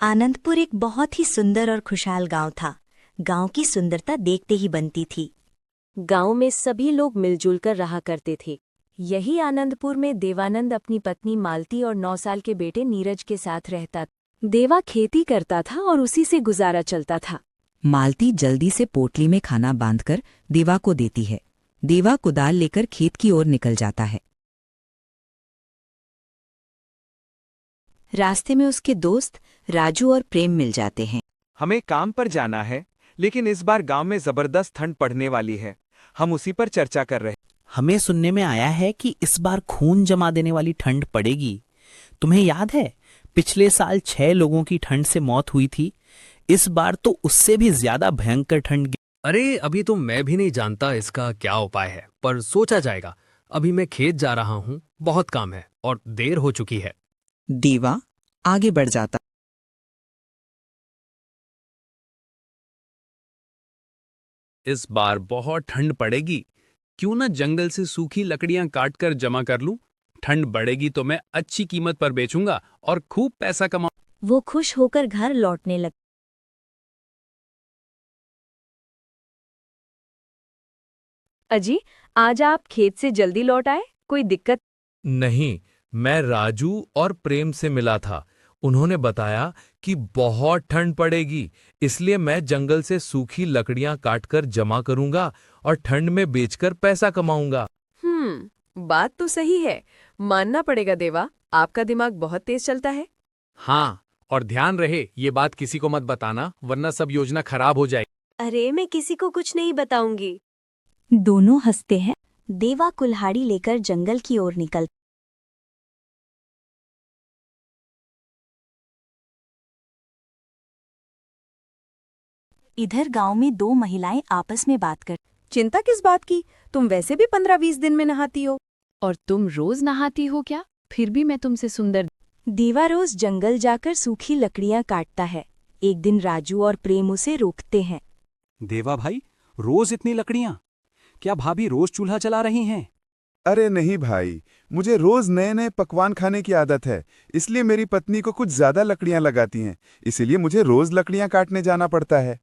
आनंदपुर एक बहुत ही सुंदर और खुशहाल गांव था। गांव की सुंदरता देखते ही बनती थी। गांव में सभी लोग मिलजुल कर रहा करते थे। यही आनंदपुर में देवानंद अपनी पत्नी मालती और 9 साल के बेटे नीरज के साथ रहता। देवा खेती करता था और उसी से गुजारा चलता था। मालती जल्दी से पोटली में खाना बांधकर देवा को देती है। देवा कुदाल लेकर खेत की ओर निकल जाता है। रास्ते में उसके दोस्त राजू और प्रेम मिल जाते हैं। हमें काम पर जाना है, लेकिन इस बार गांव में जबरदस्त ठंड पड़ने वाली है। हम उसी पर चर्चा कर रहे हैं। हमें सुनने में आया है कि इस बार खून जमा देने वाली ठंड पड़ेगी। तुम्हें याद है, पिछले साल 6 लोगों की ठंड से मौत हुई थी। इस बार तो उससे भी ज्यादा भयंकर ठंड। अरे अभी तो मैं भी नहीं जानता इसका क्या उपाय है, पर सोचा जाएगा। अभी मैं खेत जा रहा हूँ, बहुत काम है और देर हो चुकी है। देवा आगे बढ़ जाता। इस बार बहुत ठंड पड़ेगी। क्यों ना जंगल से सूखी लकड़ियां काटकर जमा कर लूं। ठंड बढ़ेगी तो मैं अच्छी कीमत पर बेचूंगा और खूब पैसा कमाऊंगा। वो खुश होकर घर लौटने लगा। अजी, आज आप खेत से जल्दी लौट आए, कोई दिक्कत? नहीं, मैं राजू और प्रेम से मिला था। उन्होंने बताया कि बहुत ठंड पड़ेगी, इसलिए मैं जंगल से सूखी लकड़ियां काटकर जमा करूंगा और ठंड में बेचकर पैसा कमाऊंगा। बात तो सही है। मानना पड़ेगा देवा, आपका दिमाग बहुत तेज चलता है। हाँ, और ध्यान रहे ये बात किसी को मत बताना, वरना सब योजना खराब हो जाएगी। अरे मैं किसी को कुछ नहीं बताऊंगी। दोनों हंसते हैं। देवा कुल्हाड़ी लेकर जंगल की ओर निकल। इधर गांव में 2 महिलाएं आपस में बात कर। चिंता किस बात की? तुम वैसे भी 15-20 दिन में नहाती हो। और तुम रोज नहाती हो क्या? फिर भी मैं तुमसे सुंदर। देवा रोज जंगल जाकर सूखी लकड़ियां काटता है। एक दिन राजू और प्रेम उसे रोकते हैं। देवा भाई, रोज इतनी लकड़ियां? क्या भाभी रोज चूल्हा चला रही हैं? अरे नहीं भाई, मुझे रोज नए नए पकवान खाने की आदत है, इसलिए मेरी पत्नी को कुछ ज्यादा लकड़ियां लगाती हैं, इसीलिए मुझे रोज लकड़ियां काटने जाना पड़ता है।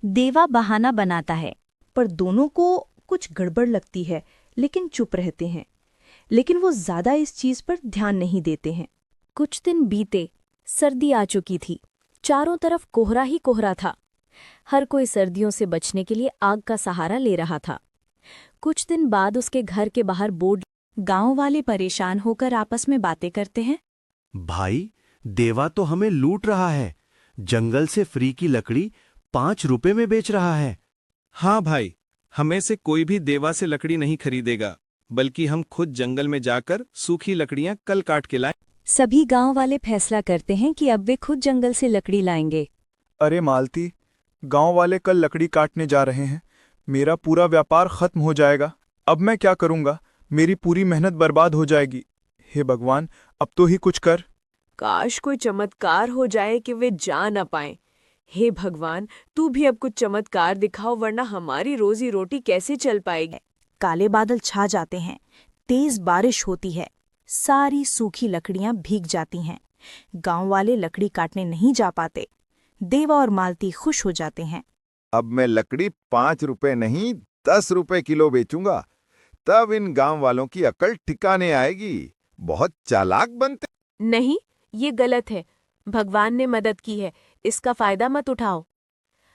देवा बहाना बनाता है, पर दोनों को कुछ गड़बड़ लगती है, लेकिन चुप रहते हैं। लेकिन वो ज्यादा इस चीज पर ध्यान नहीं देते हैं। कुछ दिन बीते, सर्दी आ चुकी थी। चारों तरफ कोहरा ही कोहरा था। हर कोई सर्दियों से बचने के लिए आग का सहारा ले रहा था। कुछ दिन बाद उसके घर के बाहर बोर्ड। गांव वाले परेशान होकर आपस में बातें करते हैं। भाई, देवा तो हमें लूट रहा है। जंगल से फ्री की लकड़ी 5 रुपए में बेच रहा है। हाँ भाई, हमें से कोई भी देवा से लकड़ी नहीं खरीदेगा, बल्कि हम खुद जंगल में जाकर सूखी लकड़ियां कल काट के लाएं। सभी गांव वाले फैसला करते हैं कि अब वे खुद जंगल से लकड़ी लाएंगे। अरे मालती, गांव वाले कल लकड़ी काटने जा रहे हैं। मेरा पूरा व्यापार खत्म हो जाएगा। अब मैं क्या करूंगा? मेरी पूरी मेहनत बर्बाद हो जाएगी। हे भगवान, अब तो ही कुछ कर। काश कोई चमत्कार हो जाए कि वे जा न पाएं। हे भगवान, तू भी अब कुछ चमत्कार दिखाओ, वरना हमारी रोजी रोटी कैसे चल पाएगी। काले बादल छा जाते हैं। तेज बारिश होती है। सारी सूखी लकड़ियां भीग जाती हैं। गांव वाले लकड़ी काटने नहीं जा पाते। देवा और मालती खुश हो जाते हैं। अब मैं लकड़ी 5 रुपए नहीं 10 रुपए किलो बेचूंगा, तब इन गांव वालों की अकल ठिकाने आएगी। बहुत चालाक बनते। नहीं, ये गलत है। भगवान ने मदद की है, इसका फायदा मत उठाओ।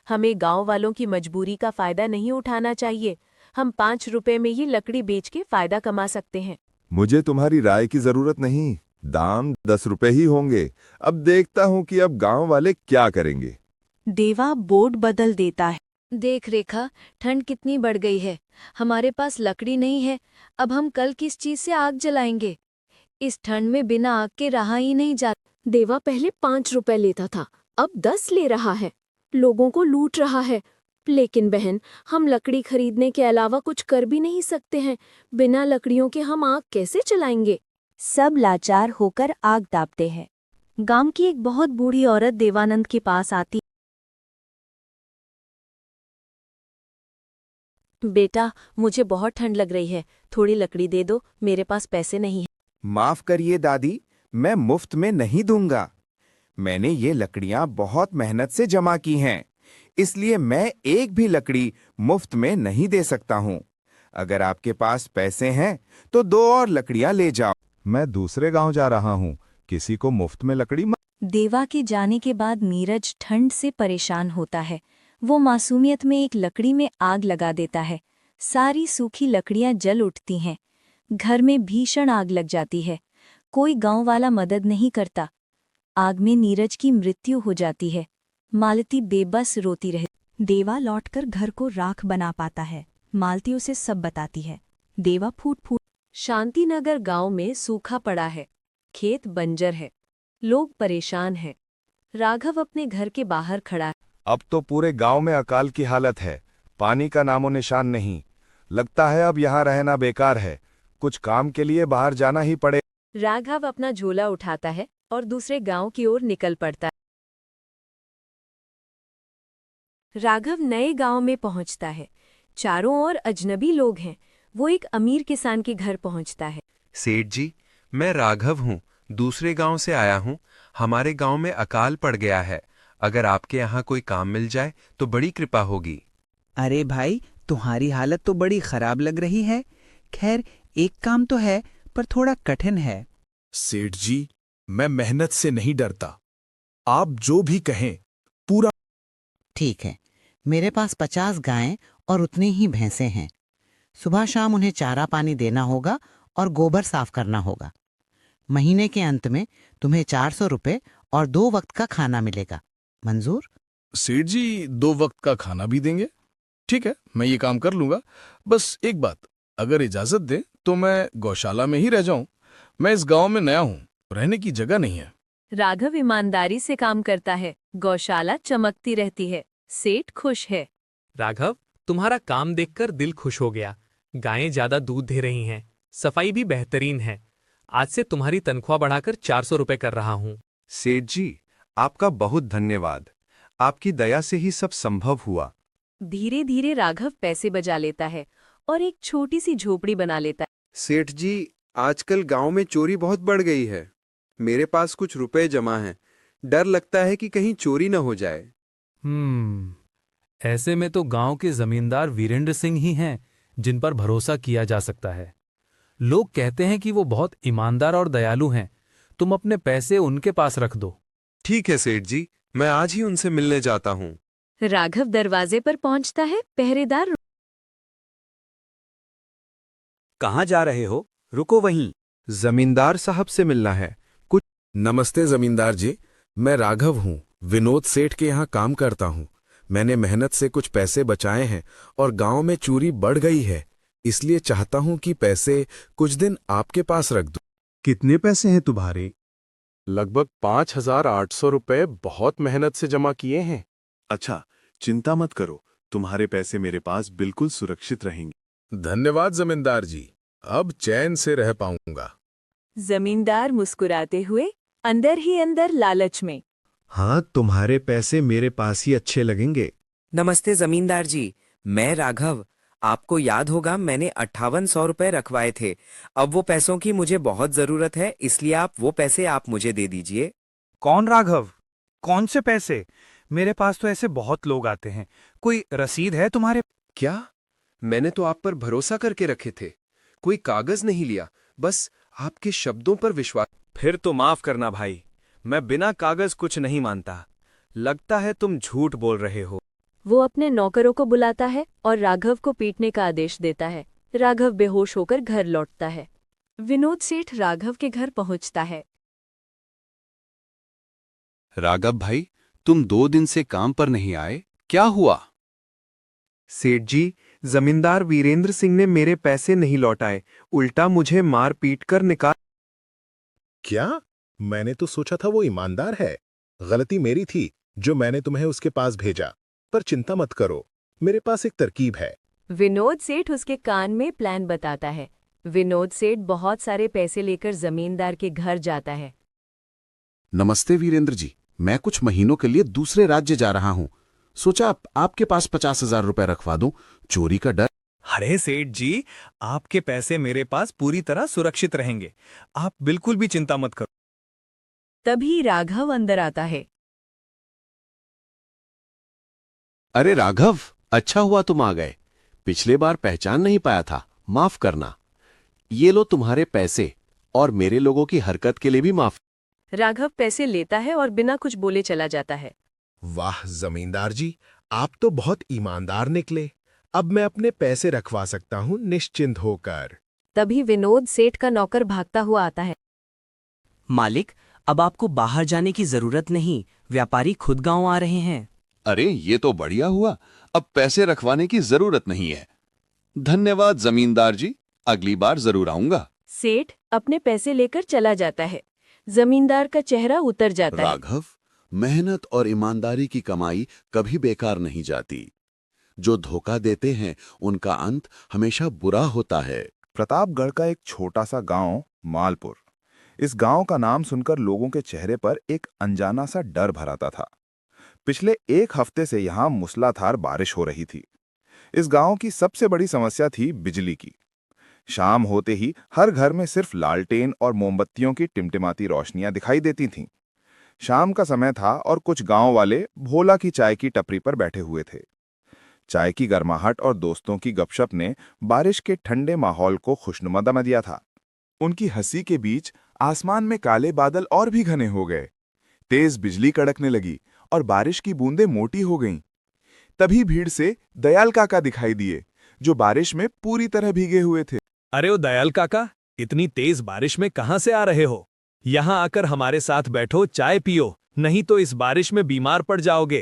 हमें गांव वालों की मजबूरी का फायदा नहीं उठाना चाहिए। हम 5 रुपए में ये लकड़ी बेच के फायदा कमा सकते हैं। मुझे तुम्हारी राय की जरूरत नहीं। दाम 10 रुपए ही होंगे। अब देखता हूँ कि अब गांव वाले क्या करेंगे। देवा बोर्ड बदल देता है। देख रेखा, ठंड कितनी बढ़ गई है। हमारे पास लकड़ी नहीं है। अब हम कल किस चीज से आग जलाएंगे? इस ठंड में बिना आग के रहा ही नहीं जाता। देवा पहले 5 रुपए लेता था, अब 10 ले रहा है। लोगों को लूट रहा है। लेकिन बहन, हम लकड़ी खरीदने के अलावा कुछ कर भी नहीं सकते हैं। बिना लकड़ियों के हम आग कैसे चलाएंगे? सब लाचार होकर आग दाबते हैं। गांव की एक बहुत बूढ़ी औरत देवानंद के पास आती। बेटा, मुझे बहुत ठंड लग रही है, थोड़ी लकड़ी दे दो, मेरे पास पैसे नहीं है। माफ करिए दादी, मैं मुफ्त में नहीं दूंगा। मैंने ये लकड़ियां बहुत मेहनत से जमा की हैं, इसलिए मैं एक भी लकड़ी मुफ्त में नहीं दे सकता हूँ। अगर आपके पास पैसे हैं तो 2 और लकड़ियां ले जाओ। मैं दूसरे गांव जा रहा हूँ, किसी को मुफ्त में लकड़ी देवा के जाने के बाद नीरज ठंड से परेशान होता है। वो मासूमियत में एक लकड़ी में आग लगा देता है। सारी सूखी लकड़ियां जल उठती हैं। घर में भीषण आग लग जाती है। कोई गांव वाला मदद नहीं करता। आग में नीरज की मृत्यु हो जाती है। मालती बेबस रोती रहे। देवा लौटकर घर को राख बना पाता है। मालती उसे सब बताती है। देवा फूट फूट शांतिनगर गांव में सूखा पड़ा है। खेत बंजर है। लोग परेशान हैं। राघव अपने घर के बाहर खड़ा है। अब तो पूरे गांव में अकाल की हालत है। पानी का नामो निशान नहीं। लगता है अब यहाँ रहना बेकार है। कुछ काम के लिए बाहर जाना ही पड़े। राघव अपना झोला उठाता है और दूसरे गांव की ओर निकल पड़ता है। राघव नए गांव में पहुंचता है। चारों ओर अजनबी लोग हैं। वो एक अमीर किसान के घर पहुंचता है। सेठ जी, मैं राघव हूँ, दूसरे गांव से आया हूँ। हमारे गांव में अकाल पड़ गया है। अगर आपके यहाँ कोई काम मिल जाए तो बड़ी कृपा होगी। अरे भाई, तुम्हारी हालत तो बड़ी खराब लग रही है। खैर, एक काम तो है, पर थोड़ा कठिन है। सेठ जी, मैं मेहनत से नहीं डरता। आप जो भी कहें पूरा। ठीक है, मेरे पास 50 गायें और उतनी ही भैंसें हैं। सुबह शाम उन्हें चारा पानी देना होगा और गोबर साफ करना होगा। महीने के अंत में तुम्हें 400 रुपए और 2 वक्त का खाना मिलेगा। मंजूर? सेठ जी, 2 वक्त का खाना भी देंगे? ठीक है, मैं ये काम कर लूंगा। बस एक बात, अगर इजाजत दें तो मैं गौशाला में ही रह जाऊं। मैं इस गांव में नया हूं, रहने की जगह नहीं है। राघव ईमानदारी से काम करता है। गौशाला चमकती रहती है। सेठ खुश है। राघव, तुम्हारा काम देखकर दिल खुश हो गया। गायें ज्यादा दूध दे रही हैं, सफाई भी बेहतरीन है। आज से तुम्हारी तनख्वाह बढ़ाकर 400 रुपए कर रहा हूँ। सेठ जी, आपका बहुत धन्यवाद। आपकी दया से ही सब संभव हुआ। धीरे धीरे राघव पैसे बचा लेता है और एक छोटी सी झोपड़ी बना लेता है। सेठ जी, आजकल गांव में चोरी बहुत बढ़ गई है। मेरे पास कुछ रुपए जमा हैं। डर लगता है कि कहीं चोरी न हो जाए। ऐसे में तो गांव के जमींदार वीरेंद्र सिंह ही हैं जिन पर भरोसा किया जा सकता है। लोग कहते हैं कि वो बहुत ईमानदार और दयालु हैं। तुम अपने पैसे उनके पास रख दो। ठीक है सेठ जी, मैं आज ही उनसे मिलने जाता हूँ। राघव दरवाजे पर पहुंचता है। पहरेदार कहाँ जा रहे हो? रुको वहीं। जमींदार साहब से मिलना है। कुछ। नमस्ते जमींदार जी, मैं राघव हूँ, विनोद सेठ के यहाँ काम करता हूँ। मैंने मेहनत से कुछ पैसे बचाए हैं और गांव में चोरी बढ़ गई है, इसलिए चाहता हूँ कि पैसे कुछ दिन आपके पास रख दूं। कितने पैसे हैं तुम्हारे? लगभग 5,800 रुपए बहुत मेहनत से जमा किए हैं। अच्छा, चिंता मत करो, तुम्हारे पैसे मेरे पास बिल्कुल सुरक्षित रहेंगे। धन्यवाद जमींदार जी, अब चैन से रह पाऊंगा। जमींदार मुस्कुराते हुए अंदर ही अंदर लालच में। हाँ, तुम्हारे पैसे मेरे पास ही अच्छे लगेंगे। नमस्ते जमींदार जी, मैं राघव। आपको याद होगा मैंने 5800 रुपए रखवाए थे। अब वो पैसों की मुझे बहुत जरूरत है, इसलिए वो पैसे आप मुझे दे दीजिए। कौन राघव? कौन से पैसे? मेरे पास तो ऐसे बहुत लोग आते हैं। कोई रसीद है तुम्हारे? क्या? मैंने तो आप पर भरोसा करके रखे थे। कोई कागज नहीं लिया, बस आपके शब्दों पर विश्वास। फिर तो माफ करना भाई, मैं बिना कागज कुछ नहीं मानता। लगता है तुम झूठ बोल रहे हो। वो अपने नौकरों को बुलाता है और राघव को पीटने का आदेश देता है। राघव बेहोश होकर घर लौटता है। विनोद सेठ राघव के घर पहुंचता है। राघव भाई, तुम 2 दिन से काम पर नहीं आए, क्या हुआ? सेठ जी, जमींदार वीरेंद्र सिंह ने मेरे पैसे नहीं लौटाए, उल्टा मुझे मार पीट कर निकाल। क्या? मैंने तो सोचा था वो ईमानदार है। गलती मेरी थी जो मैंने तुम्हें उसके पास भेजा। पर चिंता मत करो, मेरे पास एक तरकीब है। विनोद सेठ उसके कान में प्लान बताता है। विनोद सेठ बहुत सारे पैसे लेकर जमींदार के घर जाता है। नमस्ते वीरेंद्र जी, मैं कुछ महीनों के लिए दूसरे राज्य जा रहा हूँ। सोचा आपके पास 50,000 रुपए रखवा दूं, चोरी का डर। अरे सेठ जी, आपके पैसे मेरे पास पूरी तरह सुरक्षित रहेंगे। आप बिल्कुल भी चिंता मत करो। तभी राघव अंदर आता है। अरे राघव, अच्छा हुआ तुम आ गए। पिछले बार पहचान नहीं पाया था, माफ करना। ये लो तुम्हारे पैसे, और मेरे लोगों की हरकत के लिए भी माफ। राघव पैसे लेता है और बिना कुछ बोले चला जाता है। वाह जमींदार जी, आप तो बहुत ईमानदार निकले। अब मैं अपने पैसे रखवा सकता हूँ निश्चिंत होकर। तभी विनोद सेठ का नौकर भागता हुआ आता है। मालिक, अब आपको बाहर जाने की जरूरत नहीं, व्यापारी खुद गांव आ रहे हैं। अरे ये तो बढ़िया हुआ, अब पैसे रखवाने की जरूरत नहीं है। धन्यवाद जमींदार जी, अगली बार जरूर आऊंगा। सेठ अपने पैसे लेकर चला जाता है। जमींदार का चेहरा उतर जाता है। राघव, मेहनत और ईमानदारी की कमाई कभी बेकार नहीं जाती। जो धोखा देते हैं उनका अंत हमेशा बुरा होता है। प्रतापगढ़ का एक छोटा सा गांव मालपुर। इस गांव का नाम सुनकर लोगों के चेहरे पर एक अनजाना सा डर भराता था। पिछले एक हफ्ते से यहां मूसलाधार बारिश हो रही थी। इस गांव की सबसे बड़ी समस्या थी बिजली की। शाम होते ही हर घर में सिर्फ लालटेन और मोमबत्तियों की टिमटिमाती रोशनियां दिखाई देती थीं। शाम का समय था और कुछ गांव वाले भोला की चाय की टपरी पर बैठे हुए थे। चाय की गर्माहट और दोस्तों की गपशप ने बारिश के ठंडे माहौल को खुशनुमा बना दिया था। उनकी हंसी के बीच आसमान में काले बादल और भी घने हो गए। तेज बिजली कड़कने लगी और बारिश की बूंदें मोटी हो गईं। तभी भीड़ से दयाल काका दिखाई दिए, जो बारिश में पूरी तरह भीगे हुए थे। अरे ओ दयाल काका, इतनी तेज बारिश में कहां से आ रहे हो? यहाँ आकर हमारे साथ बैठो, चाय पियो, नहीं तो इस बारिश में बीमार पड़ जाओगे।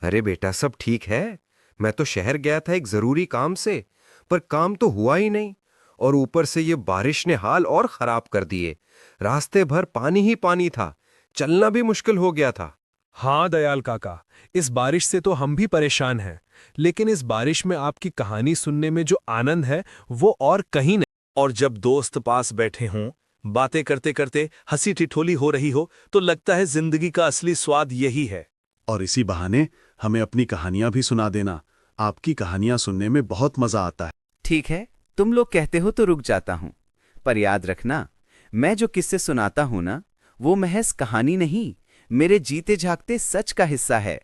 अरे बेटा, सब ठीक है। मैं तो शहर गया था एक जरूरी काम से, पर काम तो हुआ ही नहीं, और ऊपर से ये बारिश ने हाल और खराब कर दिए। रास्ते भर पानी ही पानी था, चलना भी मुश्किल हो गया था। हाँ दयाल काका, इस बारिश से तो हम भी परेशान हैं, लेकिन इस बारिश में आपकी कहानी सुनने में जो आनंद है वो और कहीं नहीं। और जब दोस्त पास बैठे हों, बातें करते करते हंसी ठिठोली हो रही हो, तो लगता है जिंदगी का असली स्वाद यही है। और इसी बहाने हमें अपनी कहानियां भी सुना देना। आपकी कहानियां सुनने में बहुत मजा आता है। ठीक है, तुम लोग कहते हो तो रुक जाता हूं, पर याद रखना, मैं जो किस्से सुनाता हूं ना, वो महज कहानी नहीं, मेरे जीते जागते सच का हिस्सा है।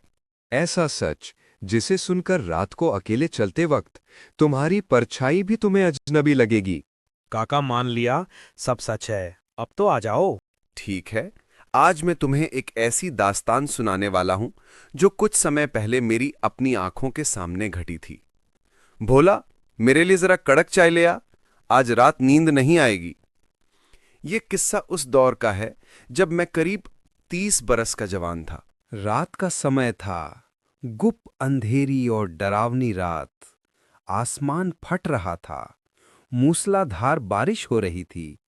ऐसा सच जिसे सुनकर रात को अकेले चलते वक्त तुम्हारी परछाई भी तुम्हें अजनबी लगेगी। काका, मान लिया, सब सच है। अब तो आ जाओ। ठीक है, आज मैं तुम्हें एक ऐसी दास्तान सुनाने वाला हूं जो कुछ समय पहले मेरी अपनी आंखों के सामने घटी थी। भोला, मेरे लिए जरा कड़क चाय ले आ, आज रात नींद नहीं आएगी। ये किस्सा उस दौर का है जब मैं करीब 30 बरस का जवान था। रात का समय था, गुप अंधेरी और डरावनी रात। आसमान फट रहा था, मूसलाधार बारिश हो रही थी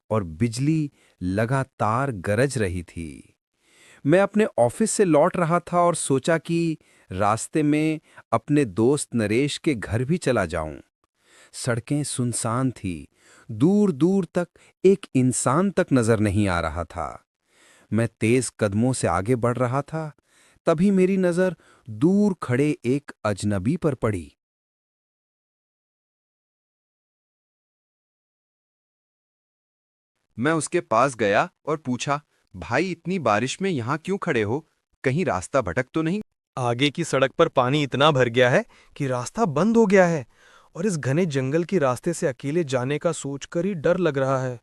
और बिजली लगातार गरज रही थी। मैं अपने ऑफिस से लौट रहा था और सोचा कि रास्ते में अपने दोस्त नरेश के घर भी चला जाऊं। सड़कें सुनसान थी, दूर दूर तक एक इंसान तक नजर नहीं आ रहा था। मैं तेज कदमों से आगे बढ़ रहा था, तभी मेरी नजर दूर खड़े एक अजनबी पर पड़ी। मैं उसके पास गया और पूछा, भाई इतनी बारिश में यहाँ क्यों खड़े हो? कहीं रास्ता भटक तो नहीं? आगे की सड़क पर पानी इतना भर गया है कि रास्ता बंद हो गया है, और इस घने जंगल के रास्ते से अकेले जाने का सोचकर ही डर लग रहा है।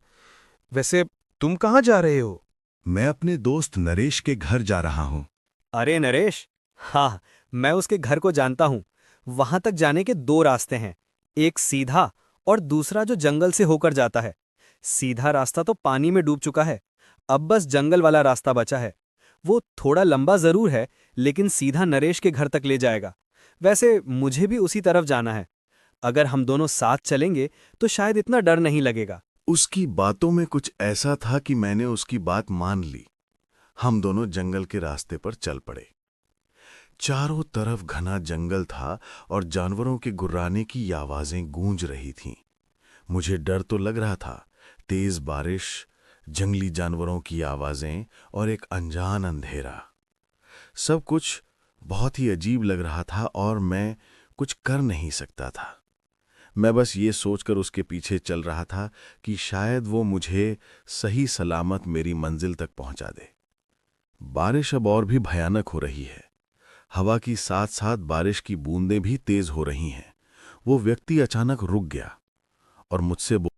वैसे तुम कहाँ जा रहे हो? मैं अपने दोस्त नरेश के घर जा रहा हूँ। अरे नरेश, हाँ, मैं उसके घर को जानता हूँ। वहां तक जाने के 2 रास्ते हैं, एक सीधा और दूसरा जो जंगल से होकर जाता है। सीधा रास्ता तो पानी में डूब चुका है, अब बस जंगल वाला रास्ता बचा है। वो थोड़ा लंबा जरूर है, लेकिन सीधा नरेश के घर तक ले जाएगा। वैसे मुझे भी उसी तरफ जाना है। अगर हम दोनों साथ चलेंगे तो शायद इतना डर नहीं लगेगा। उसकी बातों में कुछ ऐसा था कि मैंने उसकी बात मान ली। हम दोनों जंगल के रास्ते पर चल पड़े। चारों तरफ घना जंगल था और जानवरों के गुर्राने की आवाजें गूंज रही थीं। मुझे डर तो लग रहा था। तेज बारिश, जंगली जानवरों की आवाजें और एक अनजान अंधेरा, सब कुछ बहुत ही अजीब लग रहा था और मैं कुछ कर नहीं सकता था। मैं बस ये सोचकर उसके पीछे चल रहा था कि शायद वो मुझे सही सलामत मेरी मंजिल तक पहुंचा दे। बारिश अब और भी भयानक हो रही है। हवा की साथ साथ बारिश की बूंदें भी तेज हो रही हैं। वो व्यक्ति अचानक रुक गया और मुझसे